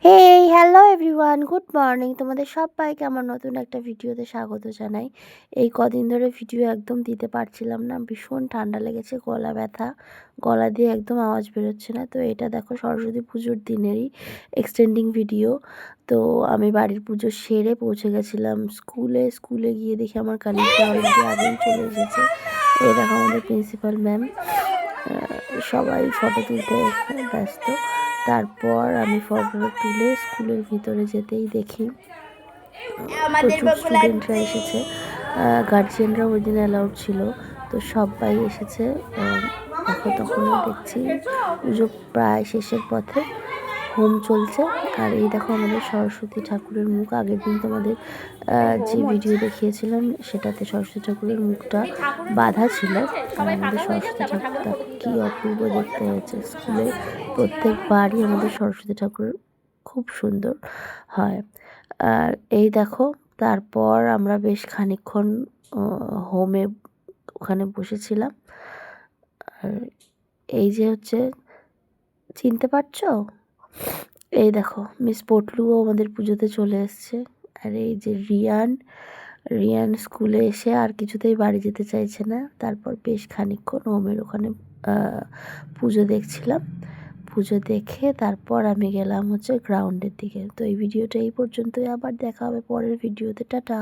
Hey hello everyone, good morning. তোমাদের সবাইকে আমার নতুন একটা ভিডিওতে স্বাগত জানাই। এই কদিন ধরে ভিডিও একদম দিতে পারছিলাম না, ভীষণ ঠান্ডা লেগেছে, গলা ব্যথা, গলা দিয়ে একদম আওয়াজ বেরোচ্ছে না। তো এটা দেখো সরস্বতী পুজোর দিনেরই এক্সটেন্ডিং ভিডিও। তো আমি বাড়ির পুজো সেরে পৌঁছে গেছিলাম স্কুলে গিয়ে দেখি আমার কালিগরা অলরেডি আগেই চলে এসেছে। এই দেখো আমাদের প্রিন্সিপাল ম্যাম, সবাই ফটো তুলতে ব্যস্ত। তারপর আমি ফটোটা তুলে স্কুলের ভিতরে যেতেই দেখি প্রচুর স্টুডেন্টরা এসেছে, গার্জিয়ানরা ওই দিন অ্যালাউড ছিল, তো সবাই এসেছে। দেখো তখনও দেখছি পুজো প্রায় শেষের পথে, হোম চলছে। আর এই দেখো আমাদের সরস্বতী ঠাকুরের মুখ, আগের দিন তোমাদের যে ভিডিও দেখিয়েছিলাম সেটাতে সরস্বতী ঠাকুরের মুখটা বাঁধা ছিল। আর আমাদের সরস্বতী ঠাকুরটা কি অপূর্ব দেখতে হয়েছে। স্কুলে প্রত্যেকবারই আমাদের সরস্বতী ঠাকুর খুব সুন্দর হয়। আর এই দেখো তারপর আমরা বেশ খানিকক্ষণ হোমে ওখানে বসেছিলাম। আর এই যে হচ্ছে, চিনতে পারছো, এই দেখো মিস পটলুও আমাদের পুজোতে চলে এসছে। আর এই যে রিয়ান স্কুলে এসে আর কিছুতেই বাড়ি যেতে চাইছে না। তারপর বেশ খানিকক্ষণ হোমের ওখানে পুজো দেখছিলাম। পুজো দেখে তারপর আমি গেলাম হচ্ছে গ্রাউন্ডের দিকে। তো এই ভিডিওটা এই পর্যন্তই, আবার দেখা হবে পরের ভিডিওতে। টাটা।